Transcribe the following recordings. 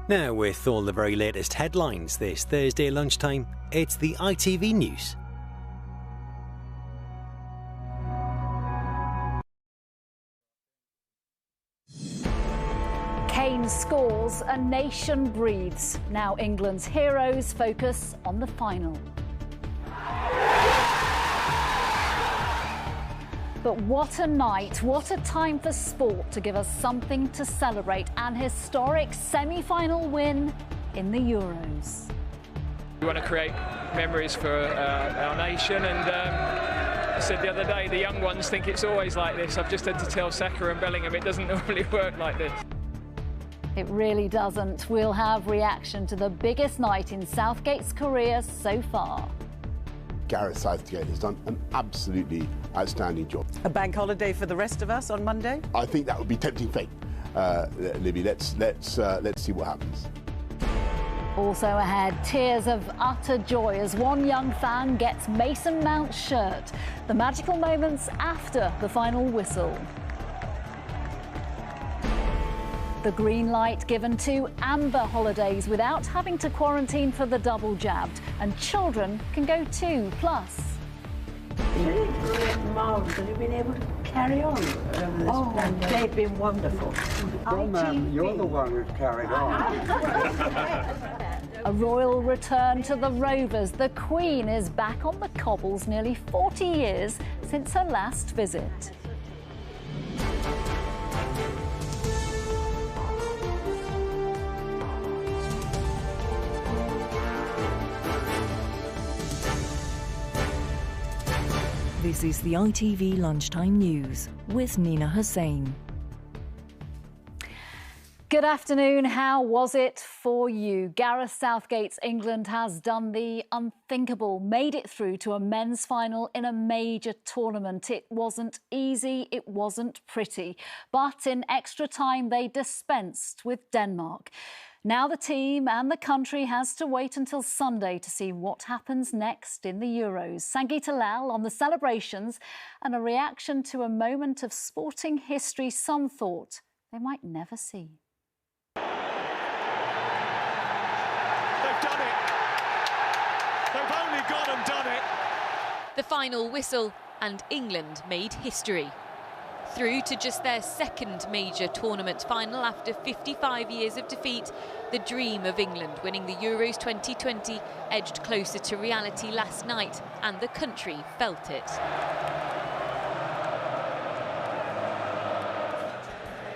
Now, with all the very latest headlines this Thursday lunchtime, it's the ITV News. Kane scores, a nation breathes. Now England's heroes focus on the final. But what a night, what a time for sport to give us something to celebrate. An historic semi-final win in the Euros. We want to create memories for our nation, and I said the other day, the young ones think it's always like this. I've just had to tell Saka and Bellingham it doesn't normally work like this. It really doesn't. We'll have reaction to the biggest night in Southgate's career so far. Gareth Southgate has done an absolutely outstanding job. A bank holiday for the rest of us on Monday? I think that would be tempting fate, Libby. Let's see what happens. Also ahead, tears of utter joy as one young fan gets Mason Mount's shirt. The magical moments after the final whistle. The green light given to amber holidays without having to quarantine for the double jabbed. And children can go too, plus. Really marvellous that you've been able to carry on over this pandemic. They've been wonderful. Well, ma'am, you're the one who's carried on. A royal return to the Rovers. The Queen is back on the cobbles nearly 40 years since her last visit. This is the ITV Lunchtime News with Nina Hossain. Good afternoon. How was it for you? Gareth Southgate's England has done the unthinkable, made it through to a men's final in a major tournament. It wasn't easy, it wasn't pretty, but in extra time they dispensed with Denmark. Now the team and the country has to wait until Sunday to see what happens next in the Euros. Sangeeta Lal on the celebrations and a reaction to a moment of sporting history some thought they might never see. They've done it. They've only gone and done it. The final whistle and England made history. Through to just their second major tournament final after 55 years of defeat, the dream of England winning the Euros 2020 edged closer to reality last night, and the country felt it.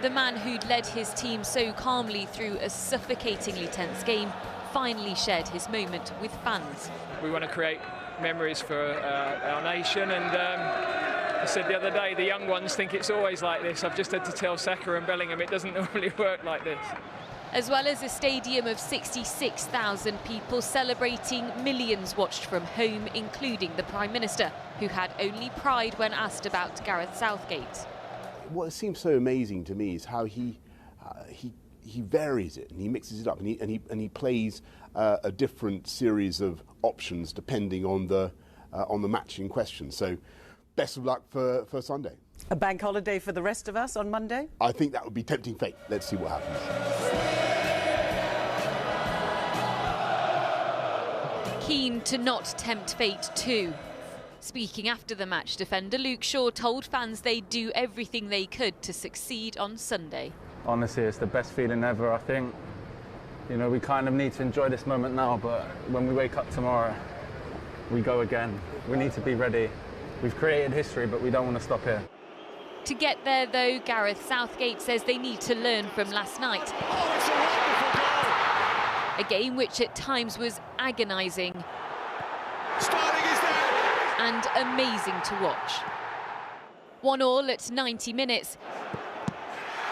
The man who'd led his team so calmly through a suffocatingly tense game finally shared his moment with fans. We want to create memories for our nation, and I said the other day, the young ones think it's always like this. I've just had to tell Saka and Bellingham it doesn't normally work like this. As well as a stadium of 66,000 people celebrating, millions watched from home, including the Prime Minister, who had only pride when asked about Gareth Southgate. What seems so amazing to me is how he varies it and he mixes it up and he plays a different series of options depending on the match in question. So, best of luck for Sunday. A bank holiday for the rest of us on Monday? I think that would be tempting fate. Let's see what happens. Keen to not tempt fate too. Speaking after the match, defender Luke Shaw told fans they'd do everything they could to succeed on Sunday. Honestly, it's the best feeling ever, I think. You know, we kind of need to enjoy this moment now, but when we wake up tomorrow, we go again. We need to be ready. We've created history, but we don't want to stop here. To get there, though, Gareth Southgate says they need to learn from last night. Oh, it's a wonderful goal! A game which at times was agonising. Sterling is there! And amazing to watch. 1-1 at 90 minutes.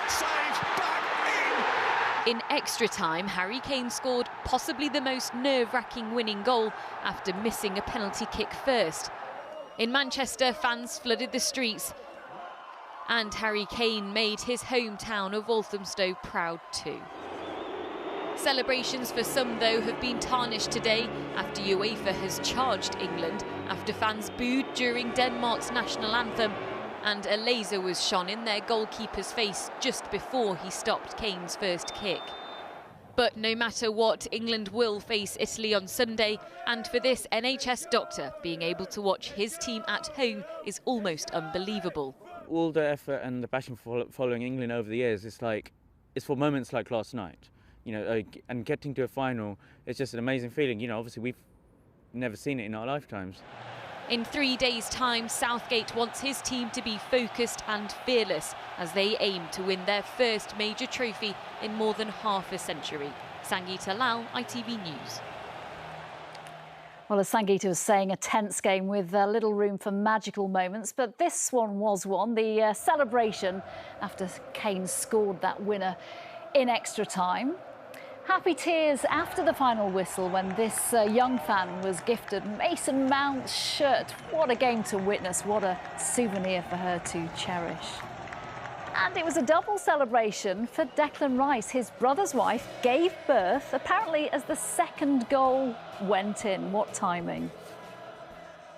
Saved, back In extra time, Harry Kane scored possibly the most nerve-wracking winning goal after missing a penalty kick first. In Manchester, fans flooded the streets, and Harry Kane made his hometown of Walthamstow proud too. Celebrations for some, though, have been tarnished today after UEFA has charged England after fans booed during Denmark's national anthem, and a laser was shone in their goalkeeper's face just before he stopped Kane's first kick. But no matter what, England will face Italy on Sunday, and for this NHS doctor, being able to watch his team at home is almost unbelievable. All the effort and the passion for following England over the years, it's for moments like last night, and getting to a final is just an amazing feeling. Obviously we've never seen it in our lifetimes. In 3 days' time, Southgate wants his team to be focused and fearless as they aim to win their first major trophy in more than half a century. Sangeeta Lal, ITV News. Well, as Sangeeta was saying, a tense game with little room for magical moments, but this one was one. The celebration after Kane scored that winner in extra time. Happy tears after the final whistle when this young fan was gifted Mason Mount's shirt. What a game to witness, what a souvenir for her to cherish. And it was a double celebration for Declan Rice. His brother's wife gave birth, apparently as the second goal went in. What timing.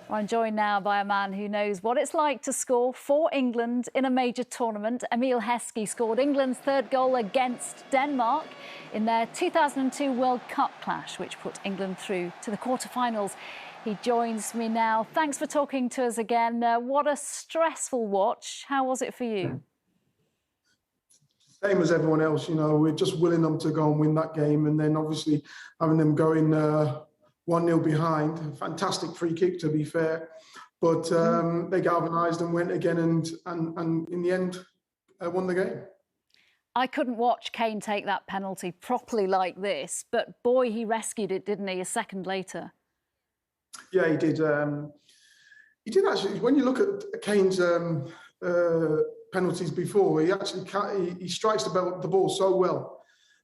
I'm joined now by a man who knows what it's like to score for England in a major tournament. Emile Heskey scored England's third goal against Denmark in their 2002 World Cup clash, which put England through to the quarterfinals. He joins me now. Thanks for talking to us again. What a stressful watch. How was it for you? Same as everyone else, we're just willing them to go and win that game, and then obviously having them going 1-0 behind. Fantastic free kick, to be fair, but they galvanised and went again, and in the end won the game. I couldn't watch Kane take that penalty properly like this, but boy, he rescued it, didn't he, a second later? Yeah, he did. He did actually. When you look at Kane's penalties before, he strikes the ball so well.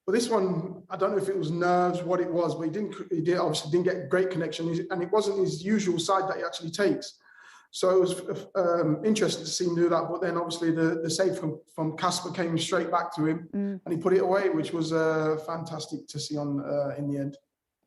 But this one, I don't know if it was nerves, what it was, but he obviously didn't get great connection, and it wasn't his usual side that he actually takes. So it was interesting to see him do that. But then obviously the save from Casper came straight back to him, and he put it away, which was fantastic to see in the end.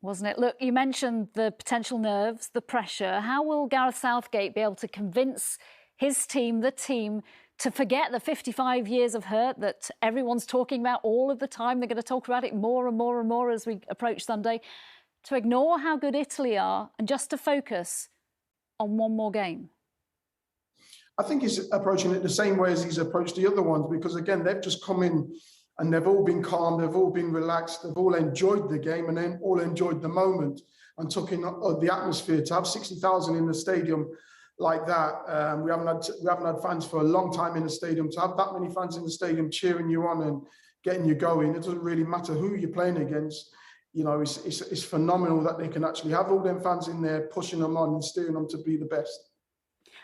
Wasn't it? Look, you mentioned the potential nerves, the pressure. How will Gareth Southgate be able to convince his team, the team, to forget the 55 years of hurt that everyone's talking about all of the time? They're going to talk about it more and more and more as we approach Sunday. To ignore how good Italy are and just to focus on one more game. I think he's approaching it the same way as he's approached the other ones, because again, they've just come in and they've all been calm, they've all been relaxed, they've all enjoyed the game and then all enjoyed the moment and took in the atmosphere. To have 60,000 in the stadium like that, we haven't had fans for a long time in the stadium. To have that many fans in the stadium cheering you on and getting you going, it doesn't really matter who you're playing against. It's phenomenal that they can actually have all them fans in there pushing them on and steering them to be the best.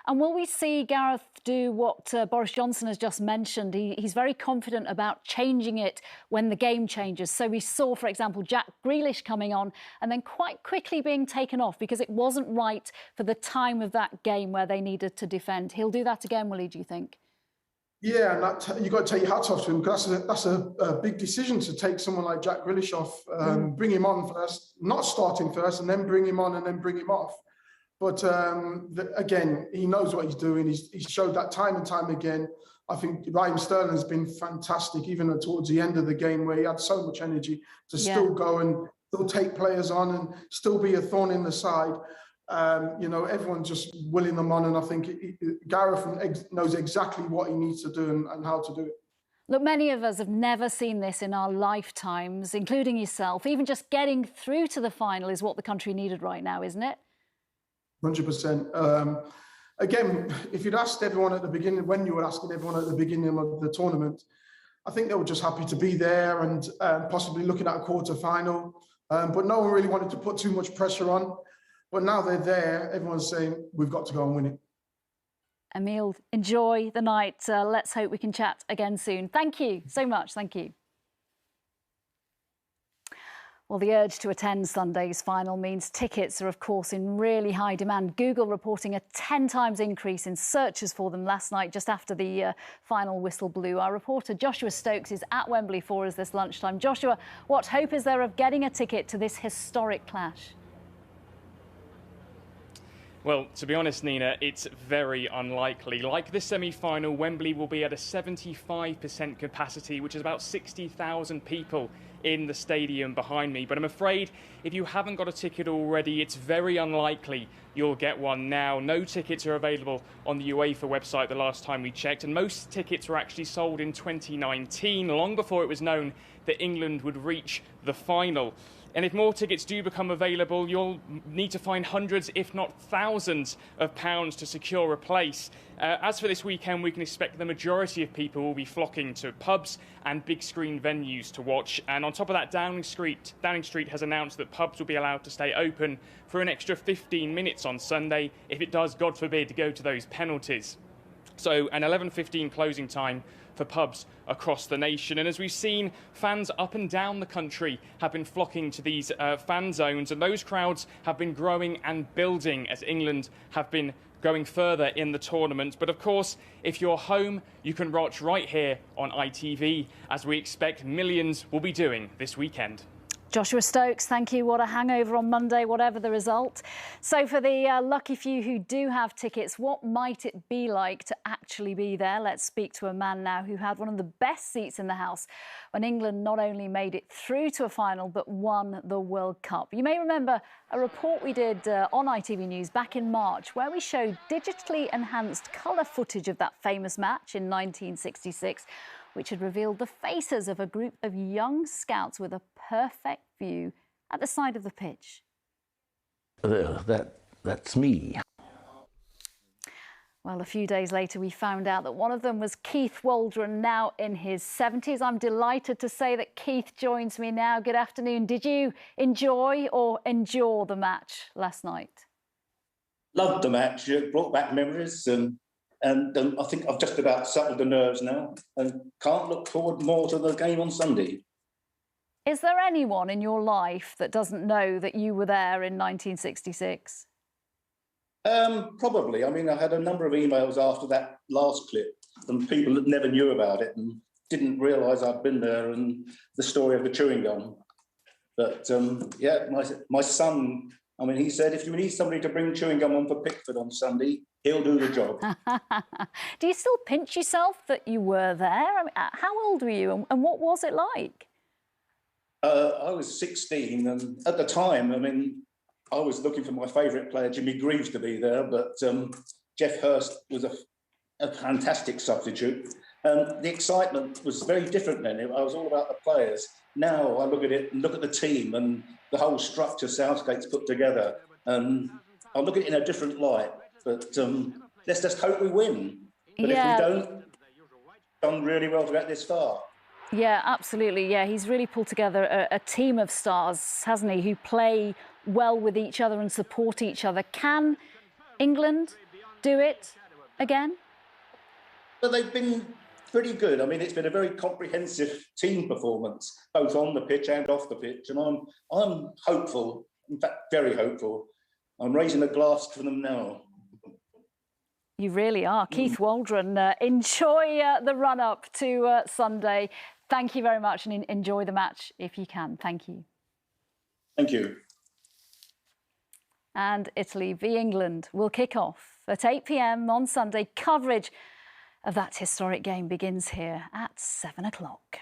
And will we see Gareth do what Boris Johnson has just mentioned? He's very confident about changing it when the game changes. So we saw, for example, Jack Grealish coming on and then quite quickly being taken off because it wasn't right for the time of that game where they needed to defend. He'll do that again, will he, do you think? Yeah, and you've got to take your hats off to him, because that's a big decision to take someone like Jack Grealish off, bring him on first, not starting first, and then bring him on and then bring him off. But again, he knows what he's doing. He's showed that time and time again. I think Raheem Sterling has been fantastic, even towards the end of the game, where he had so much energy to still go and still take players on and still be a thorn in the side. Everyone's just willing them on, and I think Gareth knows exactly what he needs to do and how to do it. Look, many of us have never seen this in our lifetimes, including yourself. Even just getting through to the final is what the country needed right now, isn't it? 100%. Again, if you'd asked everyone at the beginning, when you were asking everyone at the beginning of the tournament, I think they were just happy to be there and possibly looking at a quarter-final. But no one really wanted to put too much pressure on. But now they're there, everyone's saying, we've got to go and win it. Emile, enjoy the night. Let's hope we can chat again soon. Thank you so much. Thank you. Well, the urge to attend Sunday's final means tickets are, of course, in really high demand. Google reporting a 10 times increase in searches for them last night, just after the final whistle blew. Our reporter Joshua Stokes is at Wembley for us this lunchtime. Joshua, what hope is there of getting a ticket to this historic clash? Well, to be honest, Nina, it's very unlikely. Like the semi-final, Wembley will be at a 75% capacity, which is about 60,000 people in the stadium behind me. But I'm afraid if you haven't got a ticket already, it's very unlikely you'll get one now. No tickets are available on the UEFA website the last time we checked, and most tickets were actually sold in 2019, long before it was known that England would reach the final. And if more tickets do become available, you'll need to find hundreds, if not thousands, of pounds to secure a place. As for this weekend, we can expect the majority of people will be flocking to pubs and big screen venues to watch. And on top of that, Downing Street has announced that pubs will be allowed to stay open for an extra 15 minutes on Sunday if it does, God forbid, go to those penalties. So an 11:15 closing time for pubs across the nation. And as we've seen, fans up and down the country have been flocking to these fan zones, and those crowds have been growing and building as England have been going further in the tournament. But of course, if you're home, you can watch right here on ITV, as we expect millions will be doing this weekend. Joshua Stokes, thank you. What a hangover on Monday, whatever the result. So for the lucky few who do have tickets, what might it be like to actually be there? Let's speak to a man now who had one of the best seats in the house when England not only made it through to a final, but won the World Cup. You may remember a report we did on ITV News back in March, where we showed digitally enhanced colour footage of that famous match in 1966, which had revealed the faces of a group of young scouts with a perfect view at the side of the pitch. That's me. Well, a few days later, we found out that one of them was Keith Waldron, now in his 70s. I'm delighted to say that Keith joins me now. Good afternoon. Did you enjoy or endure the match last night? Loved the match. It brought back memories. And I think I've just about settled the nerves now and can't look forward more to the game on Sunday. Is there anyone in your life that doesn't know that you were there in 1966? Probably. I mean, I had a number of emails after that last clip from people that never knew about it and didn't realise I'd been there, and the story of the chewing gum. But, yeah, my son, I mean, he said, if you need somebody to bring chewing gum on for Pickford on Sunday, he'll do the job. Do you still pinch yourself that you were there? I mean, how old were you and what was it like? I was 16, and at the time, I mean, I was looking for my favourite player, Jimmy Greaves, to be there, but Jeff Hurst was a fantastic substitute. The excitement was very different then. I was all about the players. Now I look at it and look at the team and the whole structure Southgate's put together, and I look at it in a different light. But let's just hope we win. But if we don't, we've done really well to get this far. Yeah, absolutely. Yeah, he's really pulled together a team of stars, hasn't he, who play well with each other and support each other. Can England do it again? Well, they've been pretty good. I mean, it's been a very comprehensive team performance, both on the pitch and off the pitch. And I'm hopeful, in fact, very hopeful. I'm raising a glass for them now. You really are. Keith Waldron, enjoy the run-up to Sunday. Thank you very much, and enjoy the match if you can. Thank you. Thank you. And Italy v England will kick off at 8 p.m. on Sunday. Coverage of that historic game begins here at 7 o'clock.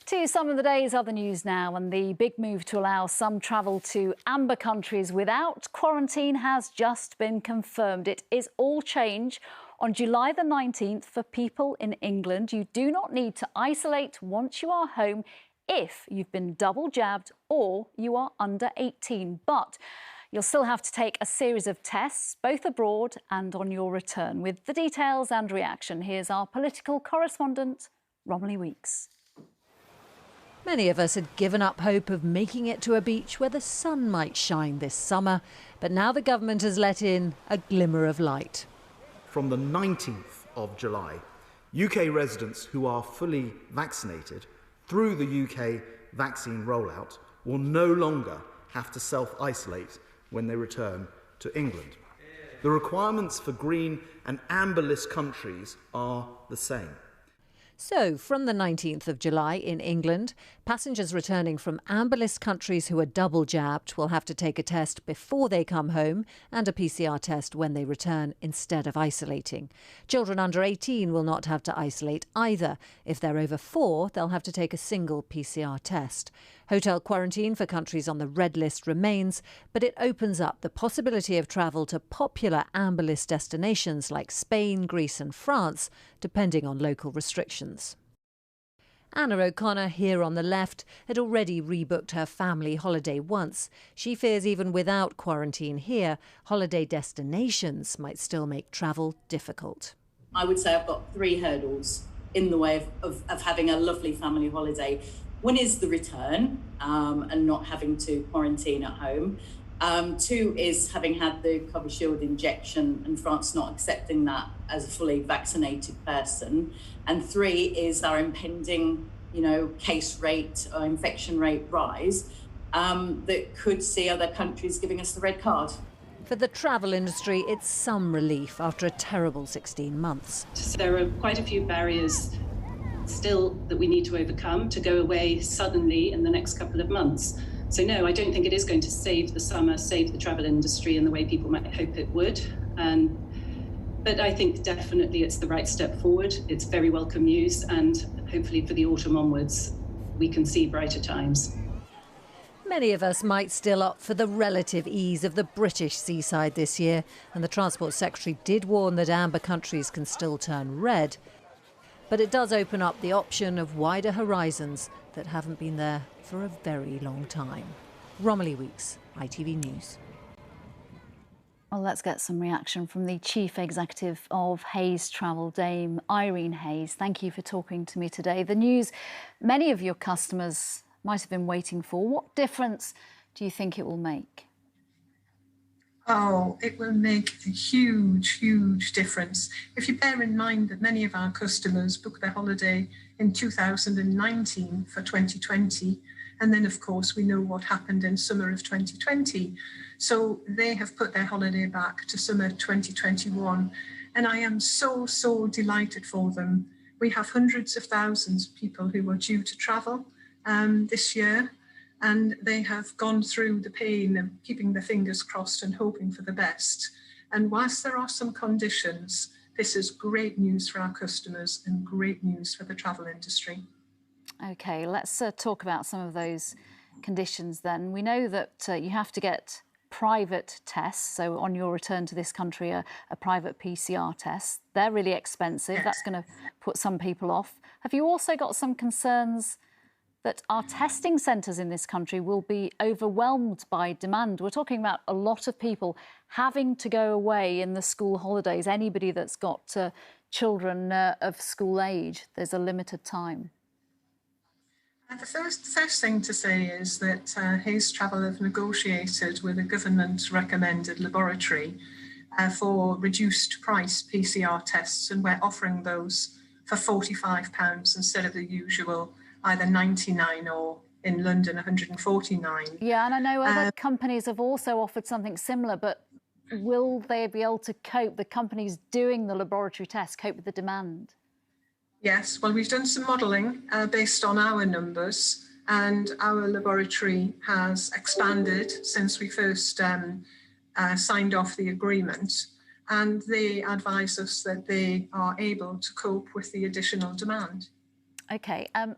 To some of the day's other news now, and the big move to allow some travel to amber countries without quarantine has just been confirmed. It is all change. On July the 19th, for people in England, you do not need to isolate once you are home if you've been double jabbed or you are under 18. But you'll still have to take a series of tests, both abroad and on your return. With the details and reaction, here's our political correspondent, Romilly Weeks. Many of us had given up hope of making it to a beach where the sun might shine this summer, but now the government has let in a glimmer of light. From the 19th of July, UK residents who are fully vaccinated through the UK vaccine rollout will no longer have to self-isolate when they return to England. The requirements for green and amber list countries are the same. So, from the 19th of July in England, passengers returning from amber list countries who are double jabbed will have to take a test before they come home and a PCR test when they return instead of isolating. Children under 18 will not have to isolate either. If they're over 4, they'll have to take a single PCR test. Hotel quarantine for countries on the red list remains, but it opens up the possibility of travel to popular amber list destinations like Spain, Greece and France, depending on local restrictions. Anna O'Connor, here on the left, had already rebooked her family holiday once. She fears even without quarantine here, holiday destinations might still make travel difficult. I would say I've got 3 hurdles in the way of having a lovely family holiday. One is the return and not having to quarantine at home. 2 is having had the Covishield injection and France not accepting that as a fully vaccinated person. And 3 is our impending, case rate or infection rate rise that could see other countries giving us the red card. For the travel industry, it's some relief after a terrible 16 months. There are quite a few barriers still that we need to overcome to go away suddenly in the next couple of months. So no, I don't think it is going to save the summer, save the travel industry in the way people might hope it would. But I think definitely it's the right step forward. It's very welcome news, and hopefully for the autumn onwards, we can see brighter times. Many of us might still opt for the relative ease of the British seaside this year, and the Transport Secretary did warn that amber countries can still turn red. But it does open up the option of wider horizons that haven't been there for a very long time. Romilly Weeks, ITV News. Well, let's get some reaction from the Chief Executive of Hays Travel, Dame Irene Hayes. Thank you for talking to me today. The news many of your customers might have been waiting for. What difference do you think it will make? Oh, it will make a huge, huge difference. If you bear in mind that many of our customers booked their holiday in 2019 for 2020, and then, of course, we know what happened in summer of 2020. So they have put their holiday back to summer 2021. And I am so, so delighted for them. We have hundreds of thousands of people who are due to travel this year. And they have gone through the pain of keeping their fingers crossed and hoping for the best. And whilst there are some conditions, this is great news for our customers and great news for the travel industry. OK, let's talk about some of those conditions then. We know that you have to get private tests. So on your return to this country, a private PCR test. They're really expensive. Yes. That's going to put some people off. Have you also got some concerns that our testing centres in this country will be overwhelmed by demand? We're talking about a lot of people having to go away in the school holidays. Anybody that's got children of school age, there's a limited time. The first thing to say is that Hays Travel have negotiated with a government-recommended laboratory for reduced price PCR tests, and we're offering those for £45 instead of the usual either 99 or in London 149. Yeah, and I know other companies have also offered something similar, but will they be able to cope, the companies doing the laboratory tests, cope with the demand? Yes, well, we've done some modelling based on our numbers, and our laboratory has expanded since we first signed off the agreement, and they advise us that they are able to cope with the additional demand. OK, and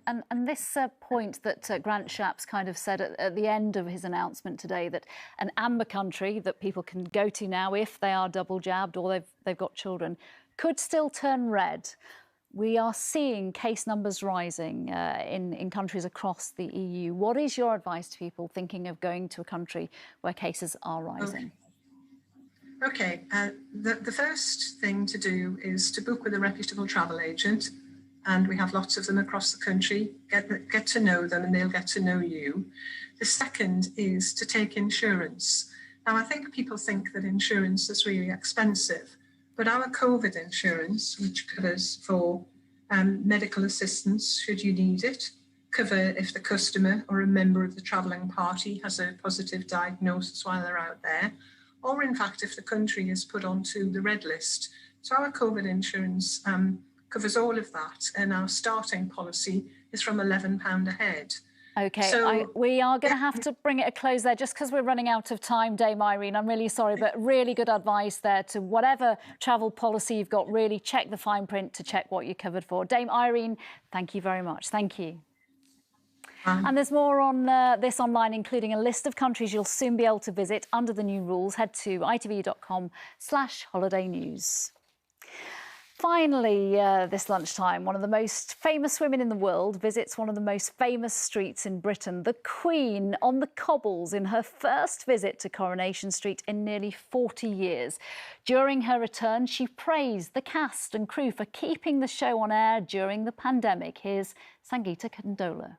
this point that Grant Shapps kind of said at the end of his announcement today, that an amber country that people can go to now if they are double jabbed or they've got children could still turn red. We are seeing case numbers rising in countries across the EU. What is your advice to people thinking of going to a country where cases are rising? OK, the first thing to do is to book with a reputable travel agent. And we have lots of them across the country. Get to know them and they'll get to know you. The second is to take insurance. Now, I think people think that insurance is really expensive, but our COVID insurance, which covers for medical assistance should you need it, cover if the customer or a member of the travelling party has a positive diagnosis while they're out there, or in fact if the country is put onto the red list. So our COVID insurance covers all of that, and our starting policy is from £11 a head. OK, So, we are going to have to bring it a close there just because we're running out of time, Dame Irene. I'm really sorry, but really good advice there to whatever travel policy you've got, really check the fine print to check what you're covered for. Dame Irene, thank you very much. Thank you. And there's more on this online, including a list of countries you'll soon be able to visit under the new rules. Head to itv.com/holiday news. Finally, this lunchtime, one of the most famous women in the world visits one of the most famous streets in Britain. The Queen on the cobbles in her first visit to Coronation Street in nearly 40 years. During her return, she praised the cast and crew for keeping the show on air during the pandemic. Here's Sangeeta Kandola.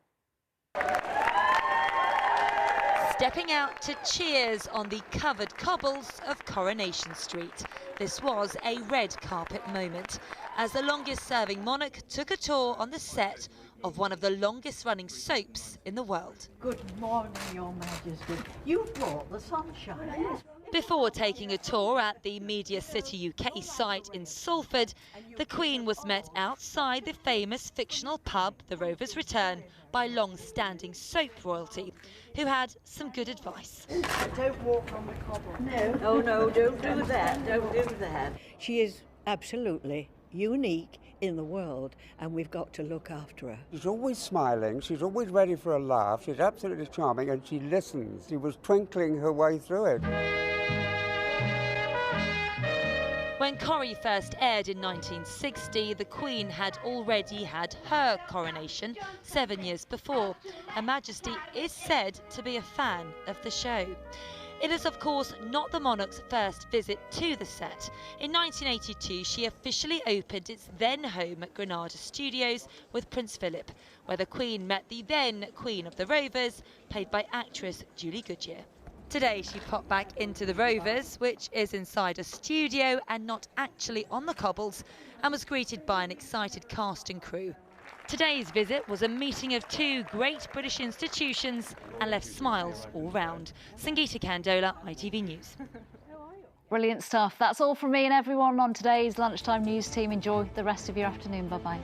Stepping out to cheers on the covered cobbles of Coronation Street. This was a red carpet moment as the longest-serving monarch took a tour on the set of one of the longest-running soaps in the world. Good morning, Your Majesty. You brought the sunshine. Before taking a tour at the Media City UK site in Salford, the Queen was met outside the famous fictional pub, The Rover's Return, by long-standing soap royalty, who had some good advice. Don't walk on the cobble. No. Oh, no, don't do that. Don't do that. She is absolutely unique in the world, and we've got to look after her. She's always smiling, she's always ready for a laugh, she's absolutely charming, and she listens. She was twinkling her way through it. When Corrie first aired in 1960, the Queen had already had her coronation 7 years before. Her Majesty is said to be a fan of the show. It is, of course, not the monarch's first visit to the set. In 1982, she officially opened its then home at Granada Studios with Prince Philip, where the Queen met the then Queen of the Rovers, played by actress Julie Goodyear. Today, she popped back into the Rovers, which is inside a studio and not actually on the cobbles, and was greeted by an excited cast and crew. Today's visit was a meeting of two great British institutions and left smiles all round. Sangeeta Kandola, ITV News. Brilliant stuff. That's all from me and everyone on today's Lunchtime News team. Enjoy the rest of your afternoon. Bye-bye.